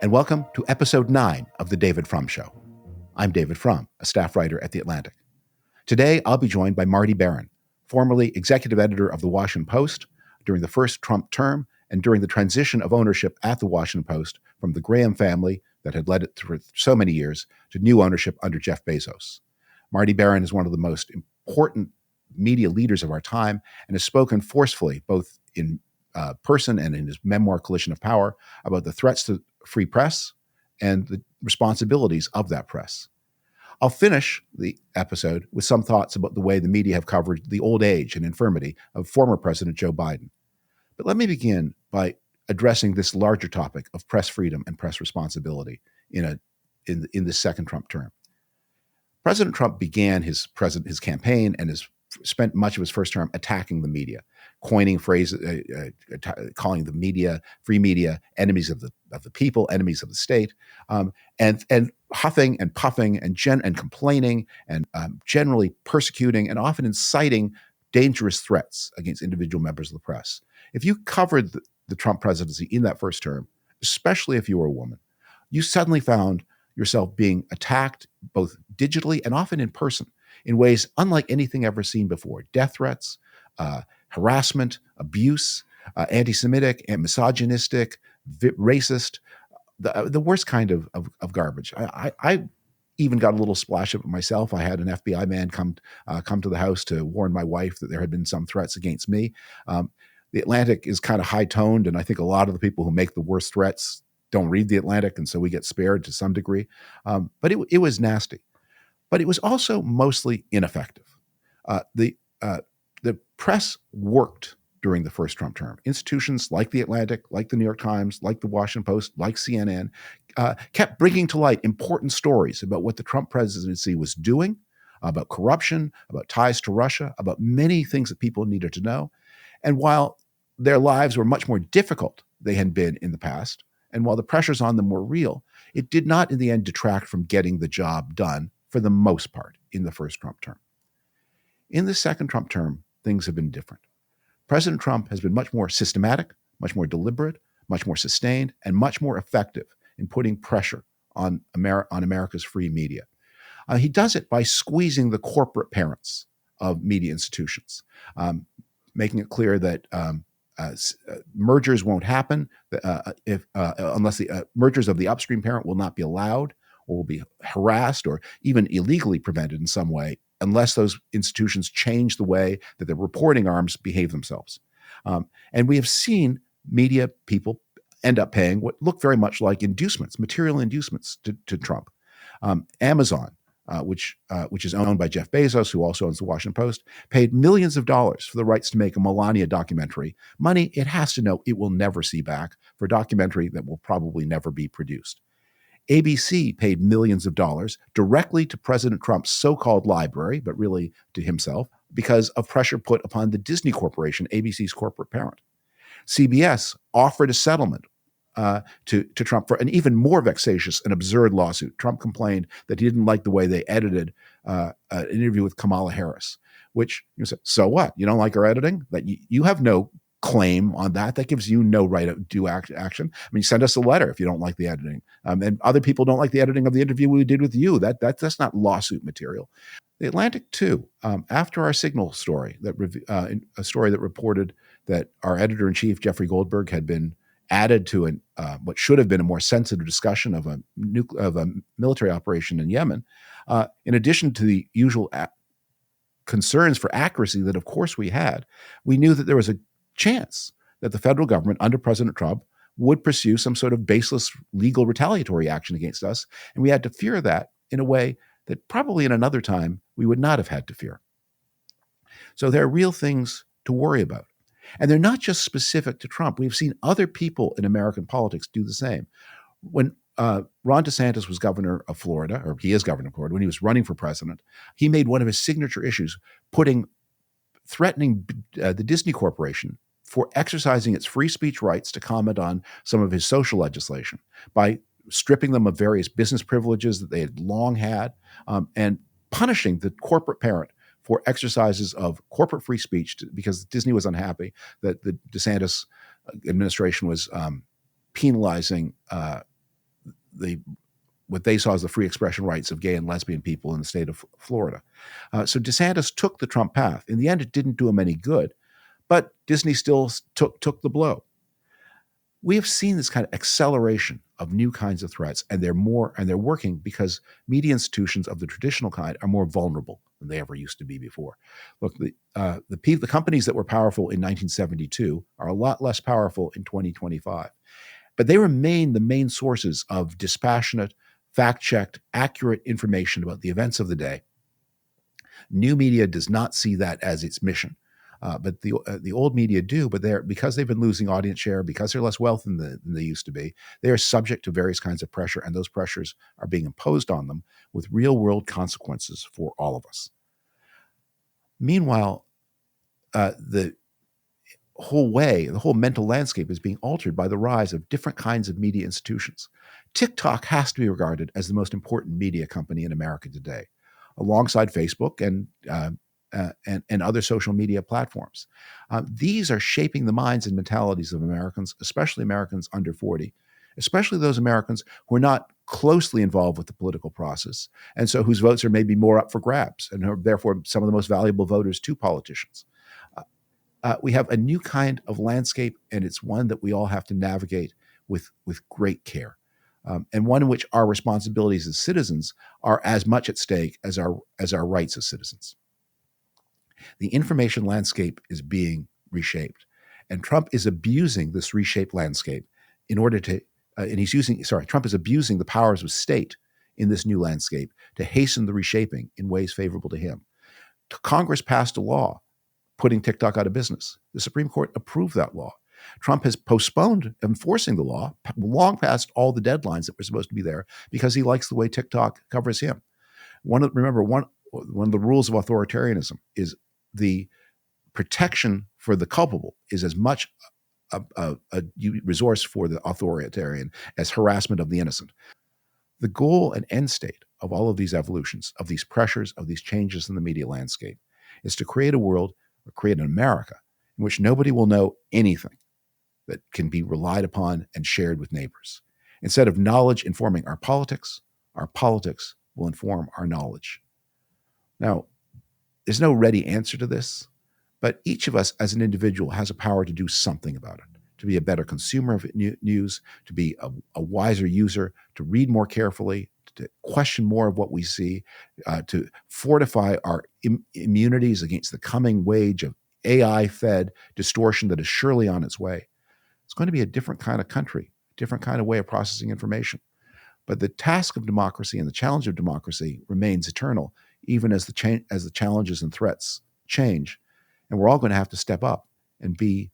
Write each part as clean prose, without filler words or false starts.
and welcome to episode 9 of The David Frum Show. I'm David Frum, a staff writer at The Atlantic. Today, I'll be joined by Marty Barron, formerly executive editor of The Washington Post during the first Trump term and during the transition of ownership at The Washington Post from the Graham family that had led it for so many years to new ownership under Jeff Bezos. Marty Barron is one of the most important media leaders of our time and has spoken forcefully, both in person and in his memoir, Collision of Power, about the threats to free press and the responsibilities of that press. I'll finish the episode with some thoughts about the way the media have covered the old age and infirmity of former President Joe Biden. But let me begin by addressing this larger topic of press freedom and press responsibility in the second Trump term. President Trump began his campaign and has spent much of his first term attacking the media, coining phrases, calling the media, free media, enemies of the people, enemies of the state, and huffing and puffing and complaining and generally persecuting and often inciting dangerous threats against individual members of the press. If you covered the Trump presidency in that first term, especially if you were a woman, you suddenly found yourself being attacked both digitally and often in person in ways unlike anything ever seen before. Death threats, harassment, abuse, anti-Semitic and misogynistic, racist, the worst kind of garbage. I even got a little splash of it myself. I had an FBI man come to the house to warn my wife that there had been some threats against me. The Atlantic is kind of high-toned, and I think a lot of the people who make the worst threats don't read The Atlantic, and so we get spared to some degree. But it was nasty. But it was also mostly ineffective. The press worked during the first Trump term. Institutions like The Atlantic, like the New York Times, like the Washington Post, like CNN, kept bringing to light important stories about what the Trump presidency was doing, about corruption, about ties to Russia, about many things that people needed to know. And while their lives were much more difficult than they had been in the past, and while the pressures on them were real, it did not in the end detract from getting the job done for the most part in the first Trump term. In the second Trump term, things have been different. President Trump has been much more systematic, much more deliberate, much more sustained, and much more effective in putting pressure on America's free media. He does it by squeezing the corporate parents of media institutions, making it clear that mergers won't happen unless the mergers of the upstream parent will not be allowed or will be harassed or even illegally prevented in some way unless those institutions change the way that the reporting arms behave themselves. And we have seen media people end up paying what look very much like inducements, material inducements to Trump. Amazon, which is owned by Jeff Bezos, who also owns the Washington Post, paid millions of dollars for the rights to make a Melania documentary, money it has to know it will never see back for a documentary that will probably never be produced. ABC paid millions of dollars directly to President Trump's so-called library, but really to himself, because of pressure put upon the Disney Corporation, ABC's corporate parent. CBS offered a settlement to Trump for an even more vexatious and absurd lawsuit. Trump complained that he didn't like the way they edited an interview with Kamala Harris, which you said, so what? You don't like her editing? That you have no claim on that. That gives you no right to do action. I mean, send us a letter if you don't like the editing. And other people don't like the editing of the interview we did with you. That's not lawsuit material. The Atlantic, too, after our Signal story, a story that reported that our editor-in-chief, Jeffrey Goldberg, had been added to what should have been a more sensitive discussion of a military operation in Yemen, in addition to the usual concerns for accuracy that, of course, we had, we knew that there was a chance that the federal government under President Trump would pursue some sort of baseless legal retaliatory action against us. And we had to fear that in a way that probably in another time we would not have had to fear. So there are real things to worry about. And they're not just specific to Trump. We've seen other people in American politics do the same. When Ron DeSantis was governor of Florida, or he is governor of Florida, when he was running for president, he made one of his signature issues threatening the Disney Corporation for exercising its free speech rights to comment on some of his social legislation by stripping them of various business privileges that they had long had, and punishing the corporate parent for exercises of corporate free speech because Disney was unhappy that the DeSantis administration was penalizing what they saw as the free expression rights of gay and lesbian people in the state of Florida. So DeSantis took the Trump path. In the end, it didn't do him any good, but Disney still took the blow. We have seen this kind of acceleration of new kinds of threats, and they're working because media institutions of the traditional kind are more vulnerable than they ever used to be before. Look, the companies that were powerful in 1972 are a lot less powerful in 2025, but they remain the main sources of dispassionate, fact-checked, accurate information about the events of the day. New media does not see that as its mission. But the old media do, but because they've been losing audience share, because they're less wealthy than they used to be, they are subject to various kinds of pressure, and those pressures are being imposed on them with real-world consequences for all of us. Meanwhile, the whole mental landscape is being altered by the rise of different kinds of media institutions. TikTok has to be regarded as the most important media company in America today, alongside Facebook and other social media platforms. These are shaping the minds and mentalities of Americans, especially Americans under 40, especially those Americans who are not closely involved with the political process, and so whose votes are maybe more up for grabs, and are therefore some of the most valuable voters to politicians. We have a new kind of landscape, and it's one that we all have to navigate with great care, and one in which our responsibilities as citizens are as much at stake as our rights as citizens. The information landscape is being reshaped, and Trump is abusing this reshaped landscape in order to, Trump is abusing the powers of state in this new landscape to hasten the reshaping in ways favorable to him. Congress passed a law putting TikTok out of business. The Supreme Court approved that law. Trump has postponed enforcing the law long past all the deadlines that were supposed to be there because he likes the way TikTok covers him. One of the rules of authoritarianism is the protection for the culpable is as much a resource for the authoritarian as harassment of the innocent. The goal and end state of all of these evolutions, of these pressures, of these changes in the media landscape, is to create a world, or create an America, in which nobody will know anything that can be relied upon and shared with neighbors. Instead of knowledge informing our politics will inform our knowledge. Now, there's no ready answer to this, but each of us as an individual has a power to do something about it, to be a better consumer of news, to be a wiser user, to read more carefully, to question more of what we see, to fortify our immunities against the coming wave of AI-fed distortion that is surely on its way. It's going to be a different kind of country, different kind of way of processing information. But the task of democracy and the challenge of democracy remains eternal, even as the challenges and threats change. And we're all going to have to step up and be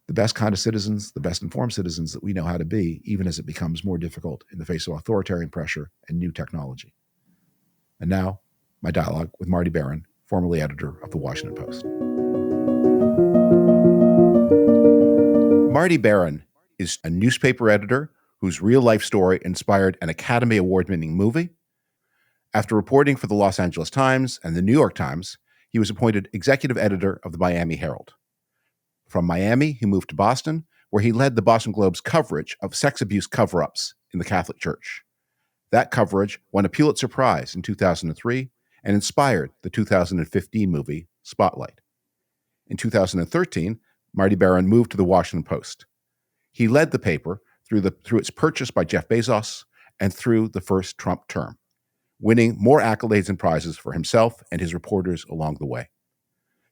the best kind of citizens, the best informed citizens that we know how to be, even as it becomes more difficult in the face of authoritarian pressure and new technology. And now, my dialogue with Marty Barron, formerly editor of The Washington Post. Marty Barron is a newspaper editor whose real-life story inspired an Academy Award-winning movie. After reporting for the Los Angeles Times and the New York Times, he was appointed executive editor of the Miami Herald. From Miami, he moved to Boston, where he led the Boston Globe's coverage of sex abuse cover-ups in the Catholic Church. That coverage won a Pulitzer Prize in 2003 and inspired the 2015 movie Spotlight. In 2013, Marty Barron moved to the Washington Post. He led the paper through its purchase by Jeff Bezos and through the first Trump term, winning more accolades and prizes for himself and his reporters along the way.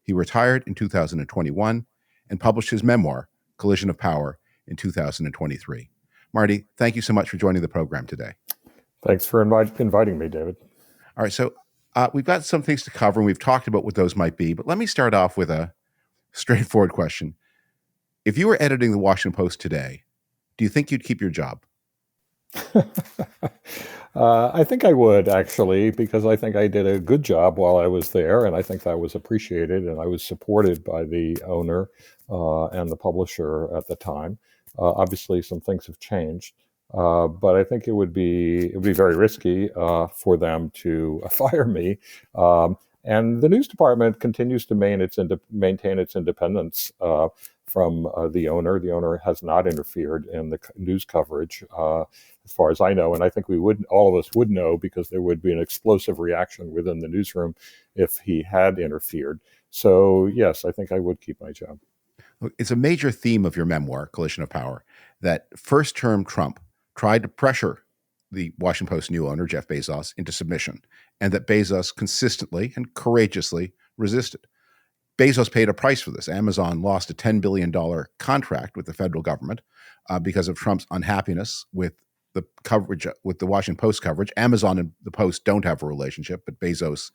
He retired in 2021 and published his memoir, Collision of Power, in 2023. Marty, thank you so much for joining the program today. Thanks for inviting me, David. All right, so we've got some things to cover, and we've talked about what those might be, but let me start off with a straightforward question. If you were editing the Washington Post today, do you think you'd keep your job? I think I would, actually, because I think I did a good job while I was there, and I think that was appreciated, and I was supported by the owner and the publisher at the time. Obviously, some things have changed, but I think it would be very risky for them to fire me. And the news department continues to maintain its independence from the owner. The owner has not interfered in the news coverage, as far as I know. And I think all of us would know, because there would be an explosive reaction within the newsroom if he had interfered. So, yes, I think I would keep my job. It's a major theme of your memoir, Collision of Power, that first-term Trump tried to pressure the Washington Post new owner, Jeff Bezos, into submission, and that Bezos consistently and courageously resisted. Bezos paid a price for this. Amazon lost a $10 billion contract with the federal government because of Trump's unhappiness with the coverage, with the Washington Post coverage. Amazon and the Post don't have a relationship, but Bezos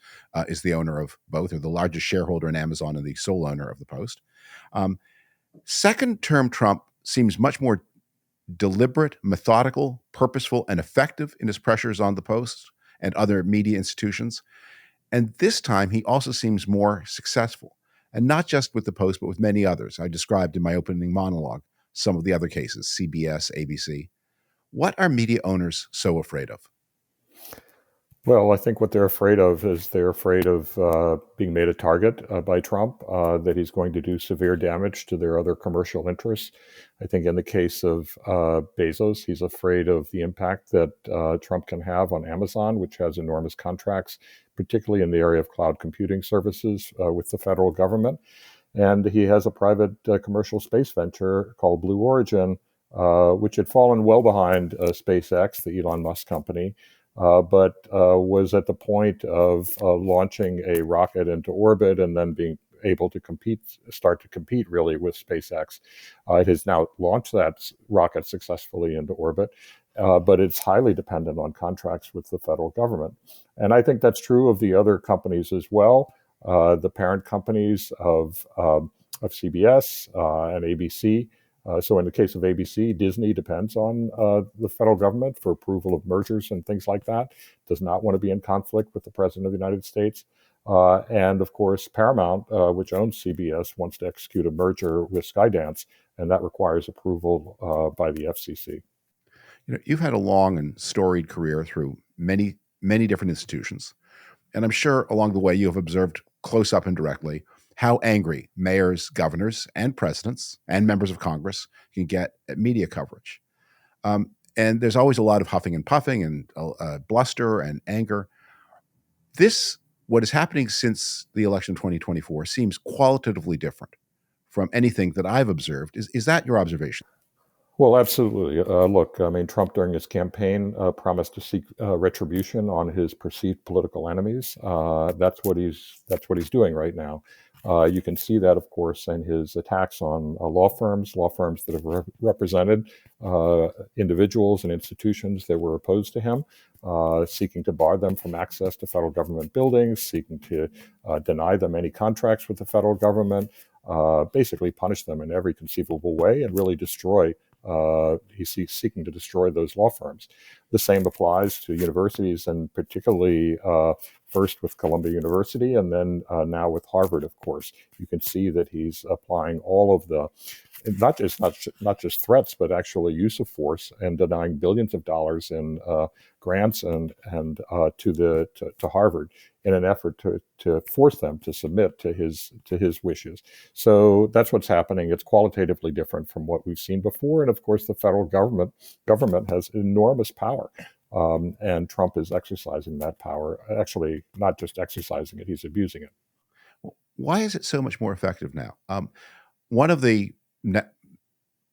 is the owner of both, or the largest shareholder in Amazon and the sole owner of the Post. Second-term Trump seems much more deliberate, methodical, purposeful, and effective in his pressures on the Post and other media institutions. And this time, he also seems more successful, and not just with the Post, but with many others. I described in my opening monologue some of the other cases, CBS, ABC. What are media owners so afraid of? Well, I think what they're afraid of is they're afraid of being made a target by Trump, that he's going to do severe damage to their other commercial interests. I think in the case of Bezos, he's afraid of the impact that Trump can have on Amazon, which has enormous contracts, particularly in the area of cloud computing services with the federal government. And he has a private commercial space venture called Blue Origin, which had fallen well behind SpaceX, the Elon Musk company, but was at the point of launching a rocket into orbit and then being able to start to compete really with SpaceX. It has now launched that rocket successfully into orbit, but it's highly dependent on contracts with the federal government. And I think that's true of the other companies as well. The parent companies of CBS and ABC. So in the case of ABC, Disney depends on the federal government for approval of mergers and things like that, does not want to be in conflict with the President of the United States. And of course, Paramount, which owns CBS, wants to execute a merger with Skydance, and that requires approval by the FCC. You've had a long and storied career through many, many different institutions. And I'm sure along the way you have observed close up and directly how angry mayors, governors, and presidents and members of Congress can get at media coverage. And there's always a lot of huffing and puffing and bluster and anger. What is happening since the election of 2024 seems qualitatively different from anything that I've observed. Is that your observation? Well, absolutely. Look, I mean, Trump during his campaign promised to seek retribution on his perceived political enemies. That's what he's doing right now. You can see that, of course, in his attacks on law firms that have represented individuals and institutions that were opposed to him, seeking to bar them from access to federal government buildings, seeking to deny them any contracts with the federal government, basically punish them in every conceivable way and really he's seeking to destroy those law firms. The same applies to universities, and particularly first with Columbia University and then now with Harvard, of course. You can see that he's applying all of the, not just threats, but actually use of force, and denying billions of dollars in grants and to Harvard in an effort to force them to submit to his wishes. So that's what's happening. It's qualitatively different from what we've seen before, and of course, the federal government has enormous power. And Trump is exercising that power. Actually, not just exercising it, he's abusing it. Why is it so much more effective now? One of the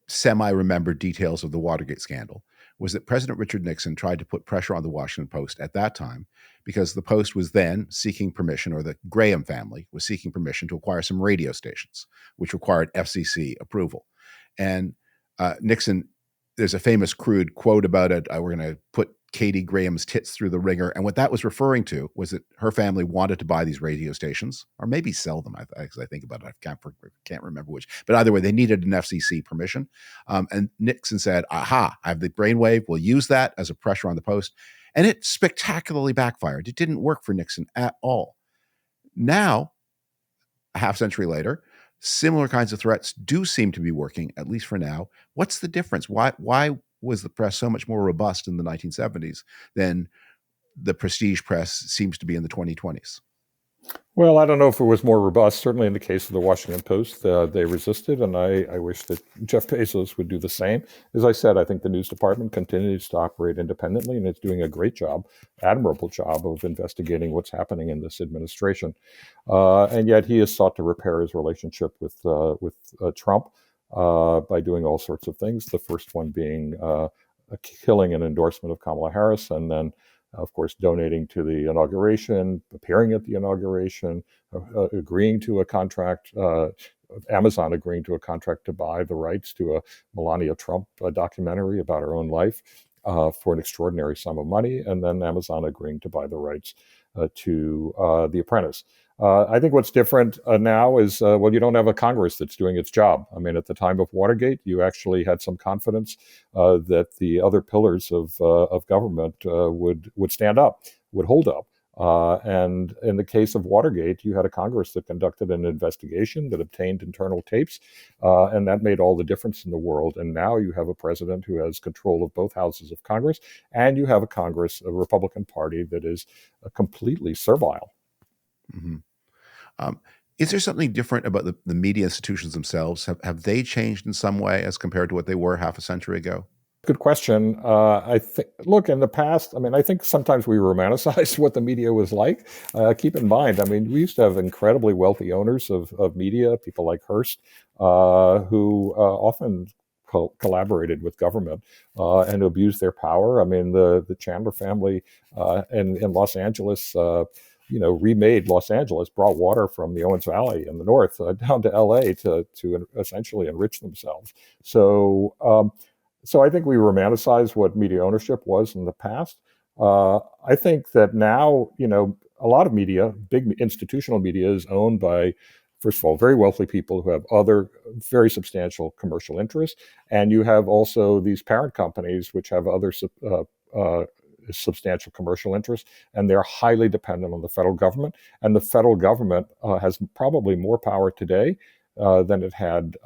semi-remembered details of the Watergate scandal was that President Richard Nixon tried to put pressure on the Washington Post at that time because the Post was then seeking permission, or the Graham family was seeking permission to acquire some radio stations, which required FCC approval. And Nixon, there's a famous crude quote about it. We're going to put Katie Graham's tits through the ringer. And what that was referring to was that her family wanted to buy these radio stations, or maybe sell them. As I think about it, I can't remember which. But either way, they needed an FCC permission. And Nixon said, aha, I have the brainwave. We'll use that as a pressure on the Post. And it spectacularly backfired. It didn't work for Nixon at all. Now, a half century later, similar kinds of threats do seem to be working, at least for now. What's the difference? Why was the press so much more robust in the 1970s than the prestige press seems to be in the 2020s? Well, I don't know if it was more robust. Certainly in the case of the Washington Post, they resisted, and I wish that Jeff Bezos would do the same. As I said, I think the news department continues to operate independently, and it's doing a great job, admirable job of investigating what's happening in this administration. And yet he has sought to repair his relationship with Trump by doing all sorts of things. The first one being killing an endorsement of Kamala Harris, and then of course, donating to the inauguration, appearing at the inauguration, agreeing to a contract, Amazon agreeing to a contract to buy the rights to a Melania Trump documentary about her own life for an extraordinary sum of money, and then Amazon agreeing to buy the rights to The Apprentice. I think what's different now is, well, you don't have a Congress that's doing its job. I mean, at the time of Watergate, you actually had some confidence that the other pillars of government would stand up, would hold up. And in the case of Watergate, you had a Congress that conducted an investigation, that obtained internal tapes, and that made all the difference in the world. And now you have a president who has control of both houses of Congress, and you have a Congress, a Republican Party that is completely servile. Mm-hmm. Is there something different about the media institutions themselves? Have they changed in some way as compared to what they were half a century ago? Good question. I think, look, in the past, I mean, I think sometimes we romanticize what the media was like. Keep in mind, I mean, we used to have incredibly wealthy owners of media, people like Hearst, who often collaborated with government and abused their power. I mean, the Chandler family in Los Angeles, remade Los Angeles, brought water from the Owens Valley in the north down to L.A. to essentially enrich themselves. So I think we romanticize what media ownership was in the past. I think that now, a lot of media, big institutional media, is owned by, first of all, very wealthy people who have other very substantial commercial interests. And you have also these parent companies which have other substantial commercial interests, and they're highly dependent on the federal government. And the federal government has probably more power today than it had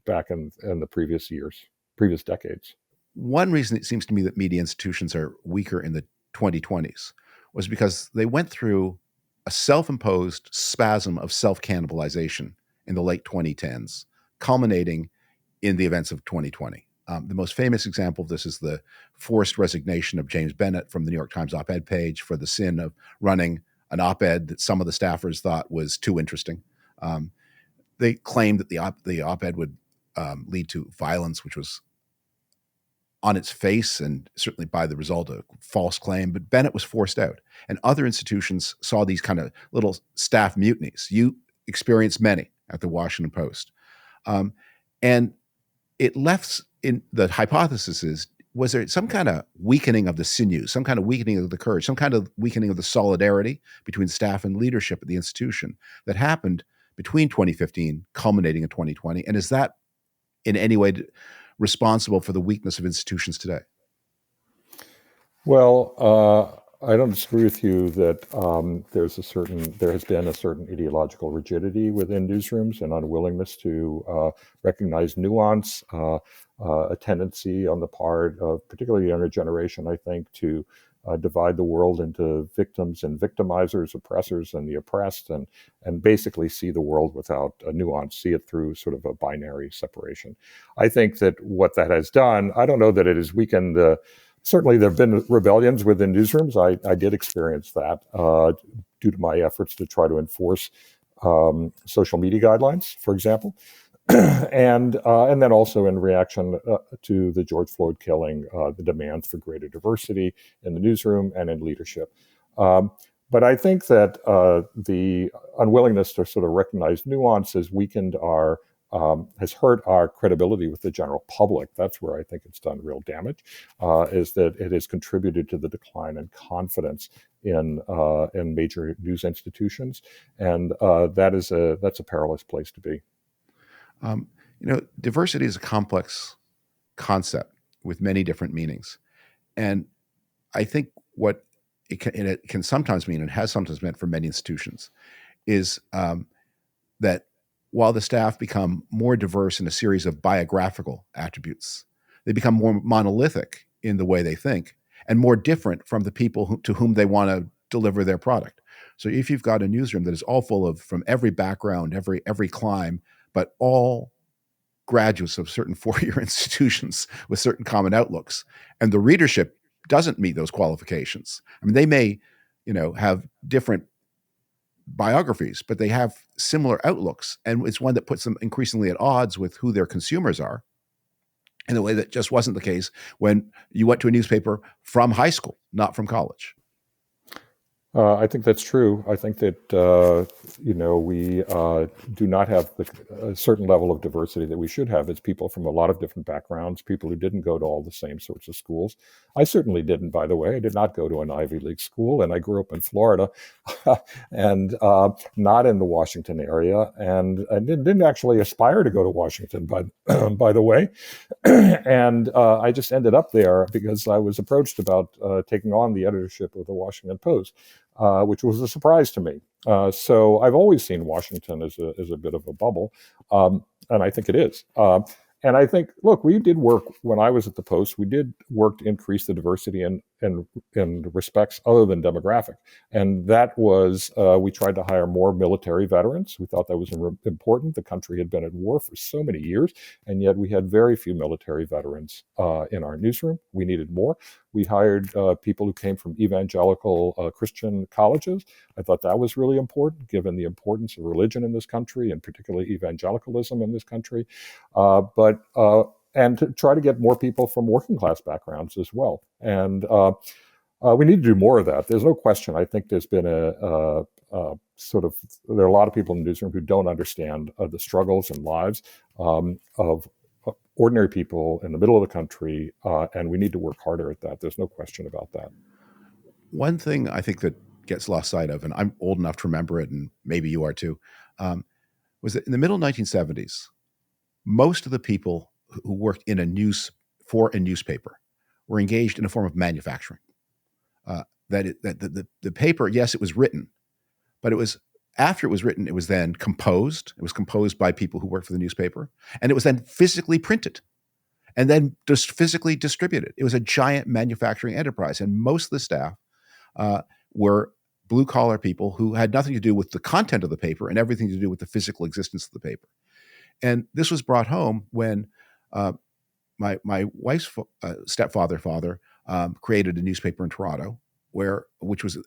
back in the previous decades. One reason it seems to me that media institutions are weaker in the 2020s was because they went through a self-imposed spasm of self-cannibalization in the late 2010s, culminating in the events of 2020. The most famous example of this is the forced resignation of James Bennett from the New York Times op-ed page for the sin of running an op-ed that some of the staffers thought was too interesting. They claimed that the op-ed would lead to violence, which was on its face and certainly by the result a false claim, but Bennett was forced out. And other institutions saw these kind of little staff mutinies. You experienced many at the Washington Post. And it left in the hypothesis is, was there some kind of weakening of the sinews, some kind of weakening of the courage, some kind of weakening of the solidarity between staff and leadership at the institution that happened between 2015, culminating in 2020? And is that in any way responsible for the weakness of institutions today? Well, I don't disagree with you that there has been a certain ideological rigidity within newsrooms and unwillingness to recognize nuance, a tendency on the part of particularly the younger generation, I think, to divide the world into victims and victimizers, oppressors and the oppressed, and basically see the world without a nuance, see it through sort of a binary separation. I think that what that has done, I don't know that it has weakened certainly there have been rebellions within newsrooms. I did experience that due to my efforts to try to enforce social media guidelines, for example. And then also in reaction to the George Floyd killing, the demands for greater diversity in the newsroom and in leadership. But I think that the unwillingness to sort of recognize nuance has has hurt our credibility with the general public. That's where I think it's done real damage, is that it has contributed to the decline in confidence in major news institutions. And that's a perilous place to be. Diversity is a complex concept with many different meanings. And I think what it can sometimes mean, and has sometimes meant for many institutions, is that while the staff become more diverse in a series of biographical attributes, they become more monolithic in the way they think and more different from the people to whom they want to deliver their product. So if you've got a newsroom that is all full of, from every background, every clime, but all graduates of certain four-year institutions with certain common outlooks, and the readership doesn't meet those qualifications. I mean, they may, have different biographies, but they have similar outlooks, and it's one that puts them increasingly at odds with who their consumers are in a way that just wasn't the case when you went to a newspaper from high school, not from college. I think that's true. I think that we do not have a certain level of diversity that we should have. It's people from a lot of different backgrounds, people who didn't go to all the same sorts of schools. I certainly didn't, by the way. I did not go to an Ivy League school, and I grew up in Florida, and not in the Washington area, and I didn't actually aspire to go to Washington, by the way. And I just ended up there because I was approached about taking on the editorship of the Washington Post. Which was a surprise to me. So I've always seen Washington as a bit of a bubble, and I think it is. And I think, look, we did work when I was at the Post. We did work to increase the diversity in respects other than demographic, and that was we tried to hire more military veterans. We thought that was important. The country had been at war for so many years, and yet we had very few military veterans in our newsroom. We needed more. We hired people who came from evangelical Christian colleges. I thought that was really important, given the importance of religion in this country, and particularly evangelicalism in this country. And to try to get more people from working class backgrounds as well. And we need to do more of that. There's no question. I think there's been there are a lot of people in the newsroom who don't understand the struggles and lives of ordinary people in the middle of the country, and we need to work harder at that. There's no question about that. One thing I think that gets lost sight of, and I'm old enough to remember it, and maybe you are too, was that in the middle 1970s, most of the people who worked in for a newspaper were engaged in a form of manufacturing. The paper, yes, it was written, but it was after it was written, it was then composed. It was composed by people who worked for the newspaper, and it was then physically printed and then just physically distributed. It was a giant manufacturing enterprise, and most of the staff were blue-collar people who had nothing to do with the content of the paper and everything to do with the physical existence of the paper. And this was brought home when my wife's stepfather created a newspaper in Toronto, which was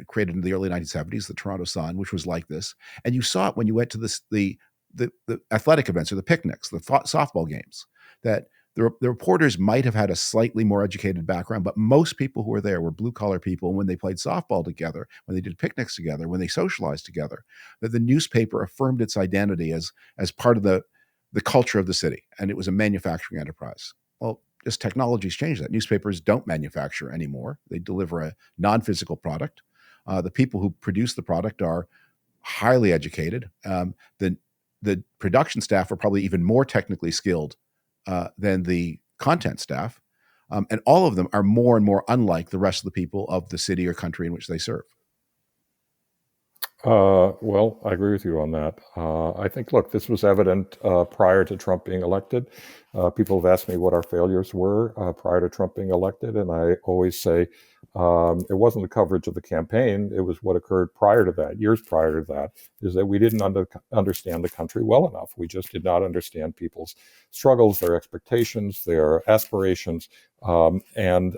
created in the early 1970s, the Toronto Sun, which was like this. And you saw it when you went to the athletic events or the picnics, the softball games, that the reporters might have had a slightly more educated background, but most people who were there were blue-collar people. And when they played softball together, when they did picnics together, when they socialized together, that the newspaper affirmed its identity as part of the culture of the city. And it was a manufacturing enterprise. Well, just technology's changed that. Newspapers don't manufacture anymore. They deliver a non-physical product. The people who produce the product are highly educated. The production staff are probably even more technically skilled than the content staff. And all of them are more and more unlike the rest of the people of the city or country in which they serve. Well, I agree with you on that. I think, look, this was evident prior to Trump being elected. People have asked me what our failures were prior to Trump being elected, and I always say it wasn't the coverage of the campaign. It was what occurred prior to that, years prior to that, is that we didn't understand the country well enough. We just did not understand people's struggles, their expectations, their aspirations, and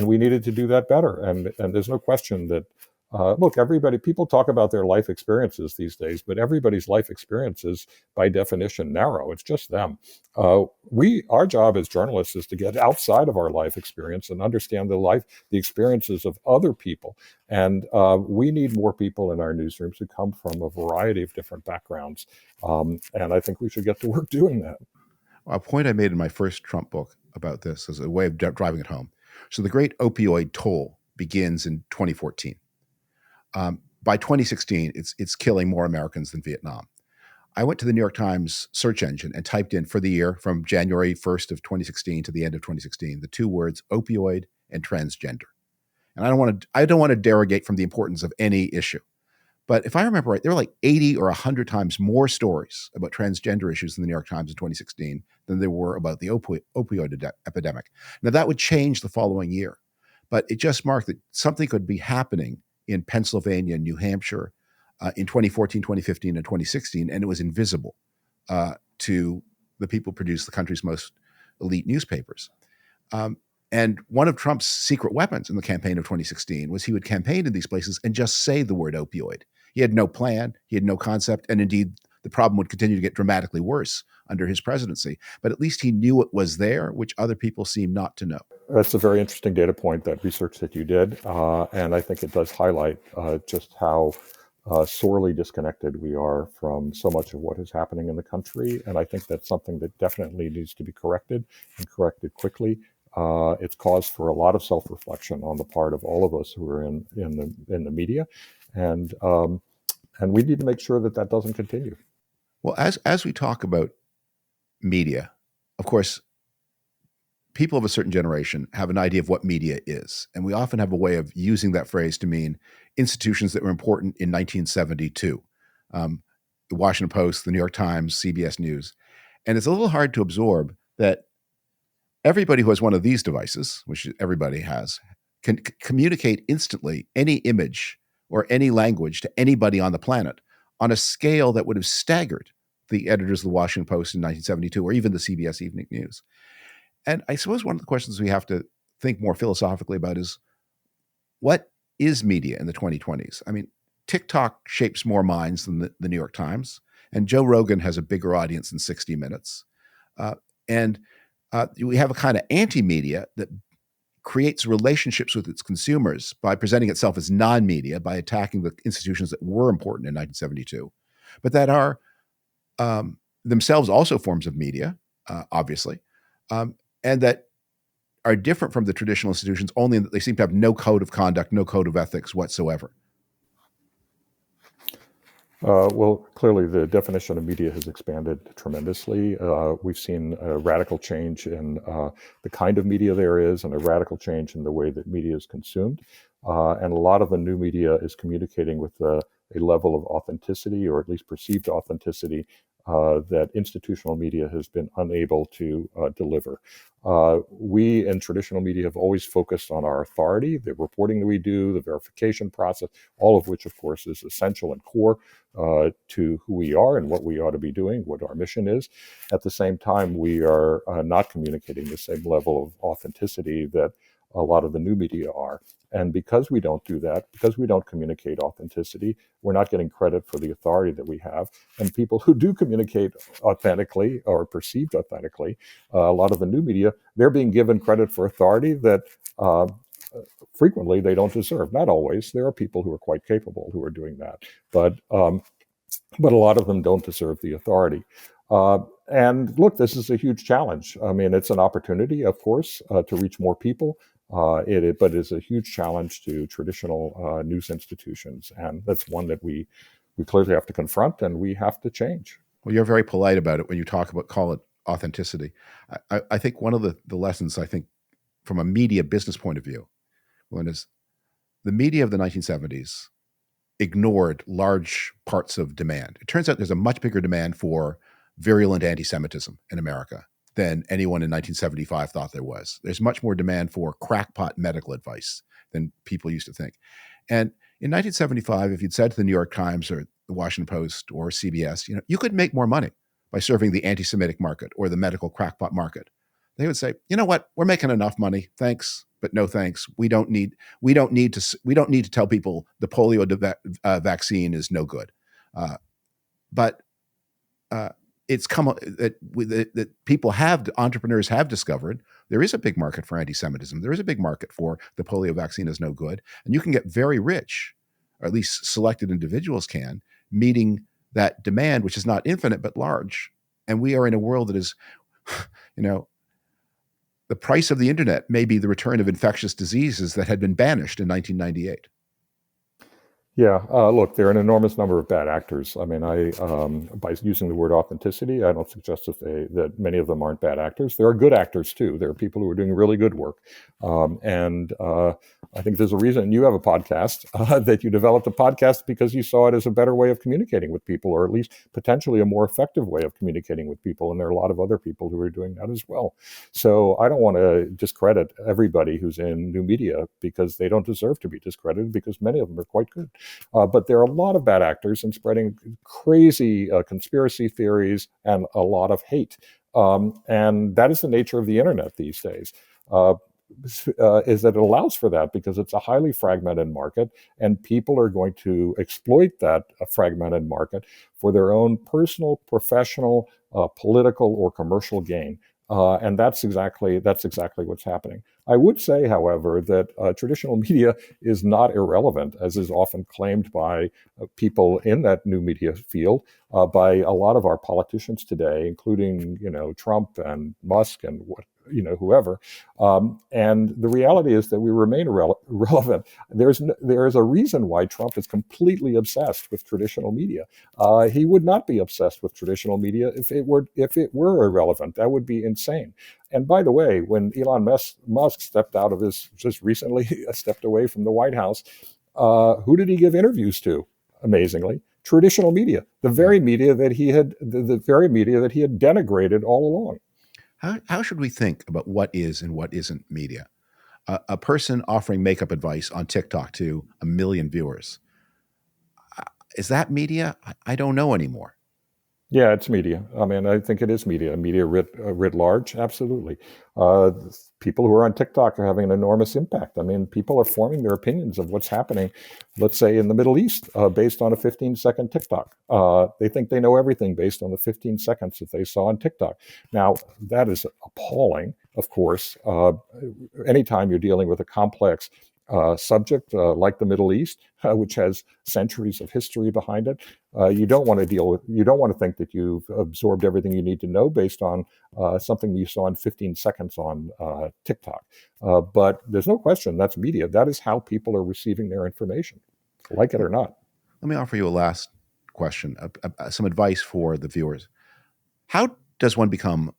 we needed to do that better. And there's no question that look, people talk about their life experiences these days, but everybody's life experience is by definition narrow. It's just them. Our job as journalists is to get outside of our life experience and understand the experiences of other people. And we need more people in our newsrooms who come from a variety of different backgrounds. And I think we should get to work doing that. A point I made in my first Trump book about this as a way of driving it home. So the great opioid toll begins in 2014. By 2016, it's killing more Americans than Vietnam. I went to the New York Times search engine and typed in for the year from January 1st of 2016 to the end of 2016, the two words opioid and transgender. And I don't want to derogate from the importance of any issue. But if I remember right, there were like 80 or 100 times more stories about transgender issues in the New York Times in 2016 than there were about the opioid epidemic. Now, that would change the following year, but it just marked that something could be happening in Pennsylvania and New Hampshire in 2014, 2015, and 2016, and it was invisible to the people who produce the country's most elite newspapers. And one of Trump's secret weapons in the campaign of 2016 was he would campaign in these places and just say the word opioid. He had no plan, he had no concept, and indeed the problem would continue to get dramatically worse under his presidency. But at least he knew it was there, which other people seem not to know. That's a very interesting data point, that research that you did. And I think it does highlight just how sorely disconnected we are from so much of what is happening in the country. And I think that's something that definitely needs to be corrected, and corrected quickly. It's cause for a lot of self-reflection on the part of all of us who are in the media, and we need to make sure that that doesn't continue. Well, as we talk about media, of course, people of a certain generation have an idea of what media is, and we often have a way of using that phrase to mean institutions that were important in 1972, the Washington Post, the New York Times, CBS News, and it's a little hard to absorb that everybody who has one of these devices, which everybody has, can communicate instantly any image or any language to anybody on the planet on a scale that would have staggered the editors of the Washington Post in 1972, or even the CBS Evening News. And I suppose one of the questions we have to think more philosophically about is, what is media in the 2020s? I mean, TikTok shapes more minds than the New York Times, and Joe Rogan has a bigger audience than 60 Minutes. And we have a kind of anti-media that creates relationships with its consumers by presenting itself as non-media, by attacking the institutions that were important in 1972, but that are themselves also forms of media, obviously, and that are different from the traditional institutions only in that they seem to have no code of conduct, no code of ethics whatsoever. Well, clearly the definition of media has expanded tremendously. We've seen a radical change in the kind of media there is, and a radical change in the way that media is consumed. And a lot of the new media is communicating with a level of authenticity, or at least perceived authenticity, that institutional media has been unable to deliver. We in traditional media have always focused on our authority, the reporting that we do, the verification process, all of which, of course, is essential and core to who we are and what we ought to be doing, what our mission is. At the same time, we are not communicating the same level of authenticity that a lot of the new media are. And because we don't do that, because we don't communicate authenticity, we're not getting credit for the authority that we have. And people who do communicate authentically, or perceived authentically, a lot of the new media, they're being given credit for authority that frequently they don't deserve. Not always. There are people who are quite capable who are doing that. But a lot of them don't deserve the authority. And look, this is a huge challenge. I mean, it's an opportunity, of course, to reach more people. But it's a huge challenge to traditional news institutions, and that's one that we clearly have to confront, and we have to change. Well, you're very polite about it when you talk about, call it authenticity. I think one of the lessons, I think, from a media business point of view, one is the media of the 1970s ignored large parts of demand. It turns out there's a much bigger demand for virulent anti-Semitism in America than anyone in 1975 thought there was. There's much more demand for crackpot medical advice than people used to think. And in 1975, if you'd said to the New York Times or the Washington Post or CBS, you could make more money by serving the anti-Semitic market or the medical crackpot market, they would say, you know what, we're making enough money, thanks, but no thanks. We don't need to tell people the polio vaccine is no good. But it's come that entrepreneurs have discovered there is a big market for anti-Semitism. There is a big market for the polio vaccine is no good. And you can get very rich, or at least selected individuals can, meeting that demand, which is not infinite, but large. And we are in a world that is, the price of the internet may be the return of infectious diseases that had been banished in 1998. Yeah, look, there are an enormous number of bad actors. I mean, by using the word authenticity, I don't suggest that many of them aren't bad actors. There are good actors too. There are people who are doing really good work, and I think there's a reason you have a podcast that you developed a podcast because you saw it as a better way of communicating with people, or at least potentially a more effective way of communicating with people. And there are a lot of other people who are doing that as well. So I don't want to discredit everybody who's in new media because they don't deserve to be discredited because many of them are quite good. But there are a lot of bad actors and spreading crazy conspiracy theories and a lot of hate. And that is the nature of the internet these days. Is that it allows for that because it's a highly fragmented market, and people are going to exploit that fragmented market for their own personal, professional, political, or commercial gain. And that's exactly what's happening. I would say, however, that traditional media is not irrelevant, as is often claimed by people in that new media field, by a lot of our politicians today, including Trump and Musk and whoever. And the reality is that we remain irrelevant. There is a reason why Trump is completely obsessed with traditional media. He would not be obsessed with traditional media if it were irrelevant. That would be insane. And by the way, when Elon Musk stepped out of his just recently stepped away from the White House, who did he give interviews to? Amazingly, traditional media, the very media that he had denigrated all along. How should we think about what is and what isn't media? A person offering makeup advice on TikTok to 1 million viewers, is that media? I don't know anymore. Yeah, it's media. I mean, I think it is media. Media writ large, absolutely. People who are on TikTok are having an enormous impact. I mean, people are forming their opinions of what's happening, let's say in the Middle East, based on a 15-second TikTok. They think they know everything based on the 15 seconds that they saw on TikTok. Now, that is appalling, of course. Anytime you're dealing with a complex subject like the Middle East, which has centuries of history behind it. You don't want to think that you've absorbed everything you need to know based on something you saw in 15 seconds on TikTok. But there's no question that's media. That is how people are receiving their information, like it or not. Let me offer you a last question, some advice for the viewers. How does one become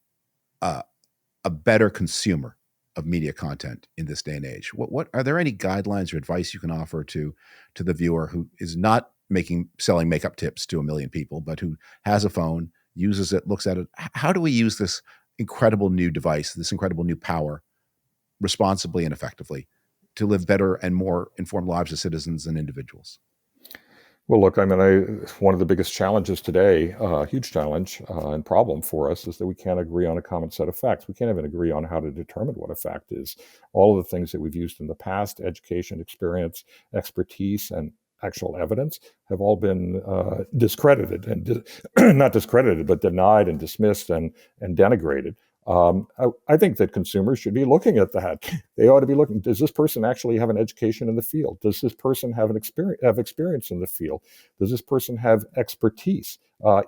a better consumer of media content in this day and age? What are there any guidelines or advice you can offer to the viewer who is not selling makeup tips to 1 million people, but who has a phone, uses it, looks at it? How do we use this incredible new device, this incredible new power, responsibly and effectively to live better and more informed lives as citizens and individuals? Well, look, I mean, one of the biggest challenges today, huge challenge and problem for us, is that we can't agree on a common set of facts. We can't even agree on how to determine what a fact is. All of the things that we've used in the past, education, experience, expertise, and actual evidence, have all been discredited and not discredited, but denied and dismissed and denigrated. I think that consumers should be looking at that. They ought to be looking, does this person actually have an education in the field? Does this person have experience in the field? Does this person have expertise?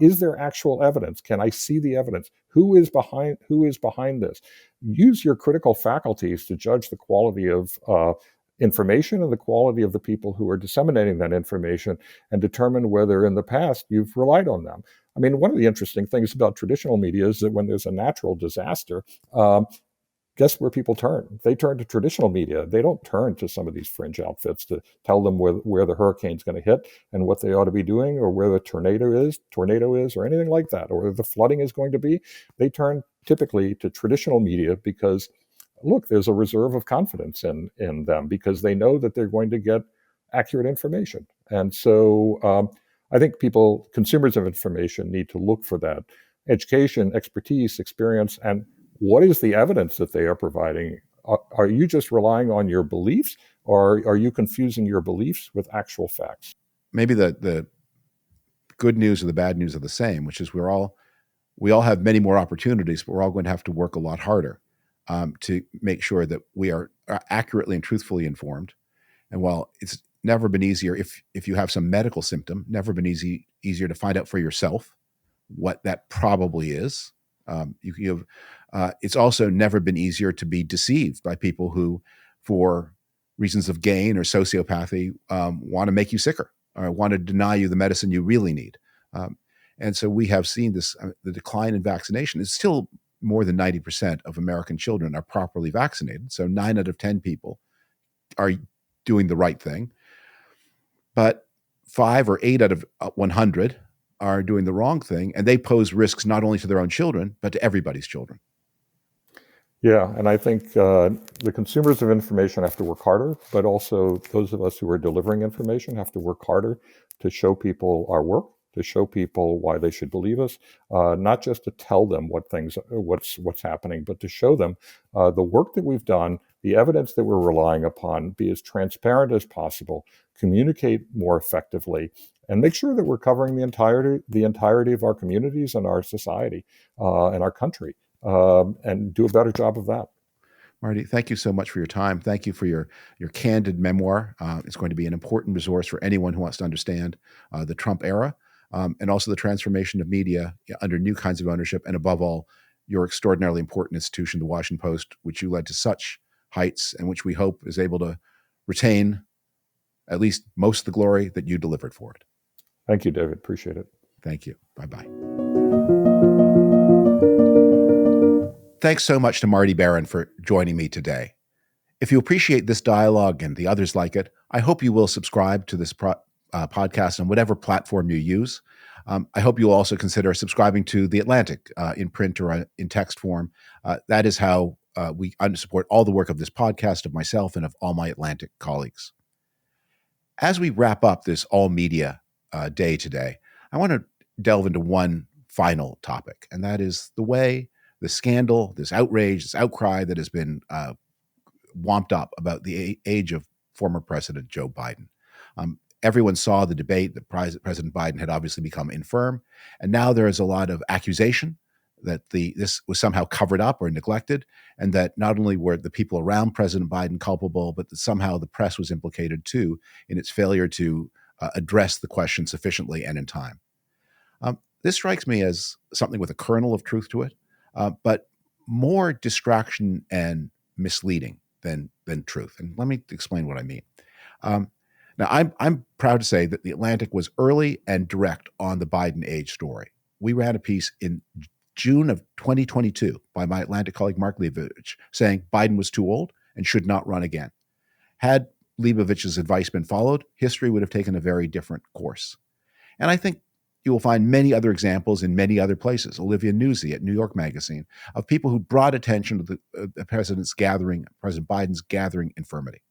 Is there actual evidence? Can I see the evidence? Who is behind this? Use your critical faculties to judge the quality of information and the quality of the people who are disseminating that information, and determine whether in the past you've relied on them. I mean, one of the interesting things about traditional media is that when there's a natural disaster, guess where people turn? They turn to traditional media. They don't turn to some of these fringe outfits to tell them where the hurricane's going to hit and what they ought to be doing, or where the tornado is, or anything like that, or where the flooding is going to be. They turn typically to traditional media because, look, there's a reserve of confidence in them because they know that they're going to get accurate information. And so I think consumers of information, need to look for that education, expertise, experience, and what is the evidence that they are providing? Are you just relying on your beliefs, or are you confusing your beliefs with actual facts? Maybe the good news or the bad news are the same, which is we all have many more opportunities, but we're all going to have to work a lot harder to make sure that we are accurately and truthfully informed. And while it's never been easier, if you have some medical symptom, never been easier to find out for yourself what that probably is. It's also never been easier to be deceived by people who, for reasons of gain or sociopathy, want to make you sicker or want to deny you the medicine you really need. And so we have seen this, the decline in vaccination. It's still more than 90% of American children are properly vaccinated. So 9 out of 10 people are doing the right thing. But 5 or 8 out of 100 are doing the wrong thing. And they pose risks not only to their own children, but to everybody's children. Yeah, and I think the consumers of information have to work harder, but also those of us who are delivering information have to work harder to show people our work, to show people why they should believe us, not just to tell them what's happening, but to show them the work that we've done, the evidence that we're relying upon, be as transparent as possible, communicate more effectively, and make sure that we're covering the entirety of our communities and our society and our country. And do a better job of that. Marty, thank you so much for your time. Thank you for your candid memoir. It's going to be an important resource for anyone who wants to understand the Trump era and also the transformation of media under new kinds of ownership, and above all, your extraordinarily important institution, the Washington Post, which you led to such heights and which we hope is able to retain at least most of the glory that you delivered for it. Thank you, David. Appreciate it. Thank you. Bye-bye. Thanks so much to Marty Barron for joining me today. If you appreciate this dialogue and the others like it, I hope you will subscribe to this podcast on whatever platform you use. I hope you'll also consider subscribing to The Atlantic in print or in text form. That is how we support all the work of this podcast, of myself, and of all my Atlantic colleagues. As we wrap up this all-media day today, I want to delve into one final topic, and that is the way the scandal, this outrage, this outcry that has been womped up about the age of former President Joe Biden. Everyone saw the debate that President Biden had obviously become infirm, and now there is a lot of accusation that this was somehow covered up or neglected, and that not only were the people around President Biden culpable, but that somehow the press was implicated too in its failure to address the question sufficiently and in time. This strikes me as something with a kernel of truth to it, but more distraction and misleading than truth. And let me explain what I mean. Now, I'm proud to say that The Atlantic was early and direct on the Biden age story. We ran a piece in June of 2022 by my Atlantic colleague Mark Leibovich saying Biden was too old and should not run again. Had Leibovich's advice been followed, history would have taken a very different course. And I think you will find many other examples in many other places. Olivia Nuzzi at New York Magazine, of people who brought attention to the President Biden's gathering infirmity.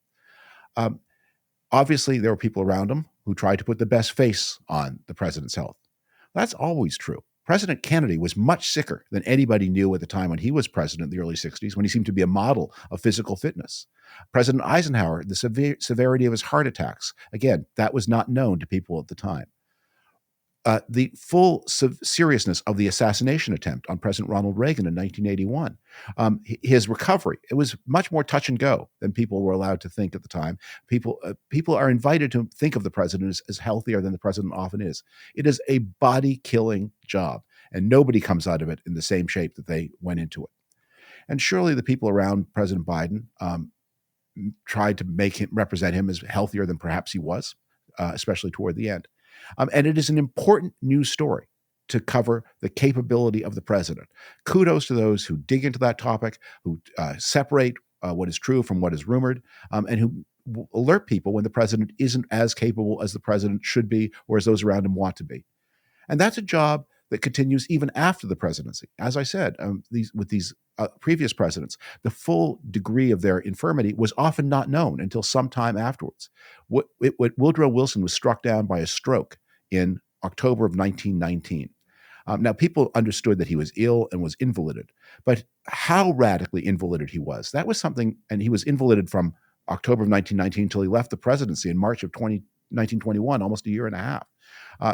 Obviously, there were people around him who tried to put the best face on the president's health. That's always true. President Kennedy was much sicker than anybody knew at the time when he was president in the early 60s, when he seemed to be a model of physical fitness. President Eisenhower, the severity of his heart attacks, again, that was not known to people at the time. The full seriousness of the assassination attempt on President Ronald Reagan in 1981, his recovery, it was much more touch and go than people were allowed to think at the time. People are invited to think of the president as healthier than the president often is. It is a body-killing job, and nobody comes out of it in the same shape that they went into it. And surely the people around President Biden tried to represent him as healthier than perhaps he was, especially toward the end. And it is an important news story to cover the capability of the president. Kudos to those who dig into that topic, who separate what is true from what is rumored, and who alert people when the president isn't as capable as the president should be or as those around him want to be. And that's a job that continues even after the presidency. As I said, with these previous presidents, the full degree of their infirmity was often not known until some time afterwards. Woodrow Wilson was struck down by a stroke in October of 1919. Now, people understood that he was ill and was invalided, but how radically invalided he was, that was something, and he was invalided from October of 1919 until he left the presidency in March of 1921, almost a year and a half.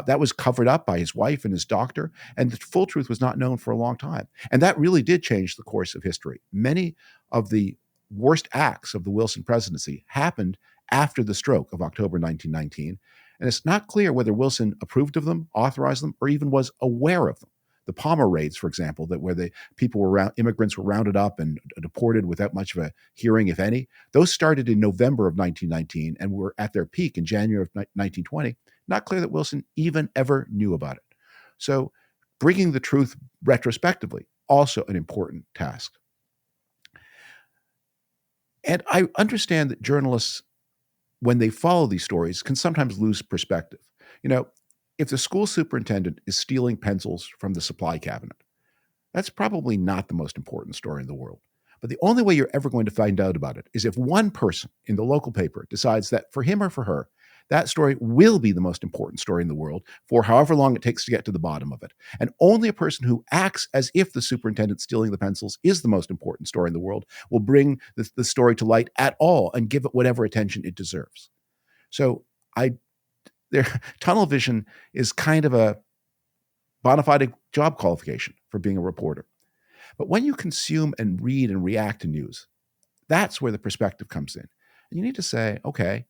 That was covered up by his wife and his doctor, and the full truth was not known for a long time. And that really did change the course of history. Many of the worst acts of the Wilson presidency happened after the stroke of October 1919, and it's not clear whether Wilson approved of them, authorized them, or even was aware of them. the Palmer raids, for example, that where the people were immigrants were rounded up and deported without much of a hearing, if any. Those started in November of 1919 and were at their peak in January of 1920. Not clear that Wilson even ever knew about it. So bringing the truth retrospectively, also an important task. And I understand that journalists, when they follow these stories, can sometimes lose perspective. If the school superintendent is stealing pencils from the supply cabinet, that's probably not the most important story in the world. But the only way you're ever going to find out about it is if one person in the local paper decides that for him or for her, that story will be the most important story in the world for however long it takes to get to the bottom of it. And only a person who acts as if the superintendent stealing the pencils is the most important story in the world will bring the story to light at all and give it whatever attention it deserves. So tunnel vision is kind of a bona fide job qualification for being a reporter. But when you consume and read and react to news, that's where the perspective comes in. And you need to say, okay,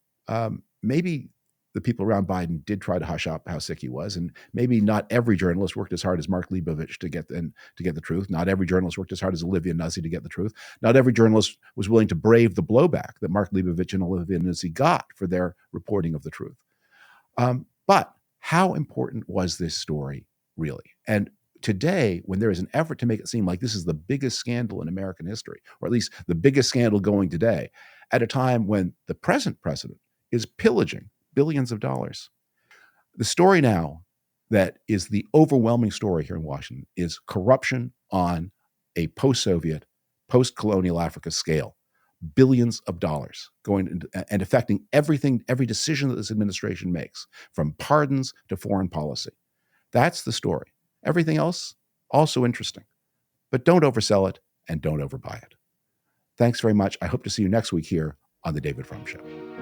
maybe the people around Biden did try to hush up how sick he was, and maybe not every journalist worked as hard as Mark Leibovich to get the truth. Not every journalist worked as hard as Olivia Nuzzi to get the truth. Not every journalist was willing to brave the blowback that Mark Leibovich and Olivia Nuzzi got for their reporting of the truth. But how important was this story really? And today, when there is an effort to make it seem like this is the biggest scandal in American history, or at least the biggest scandal going today, at a time when the present president is pillaging billions of dollars. The story now that is the overwhelming story here in Washington is corruption on a post-Soviet, post-colonial Africa scale. Billions of dollars going into, and affecting everything, every decision that this administration makes, from pardons to foreign policy. That's the story. Everything else, also interesting. But don't oversell it and don't overbuy it. Thanks very much. I hope to see you next week here on The David Frum Show.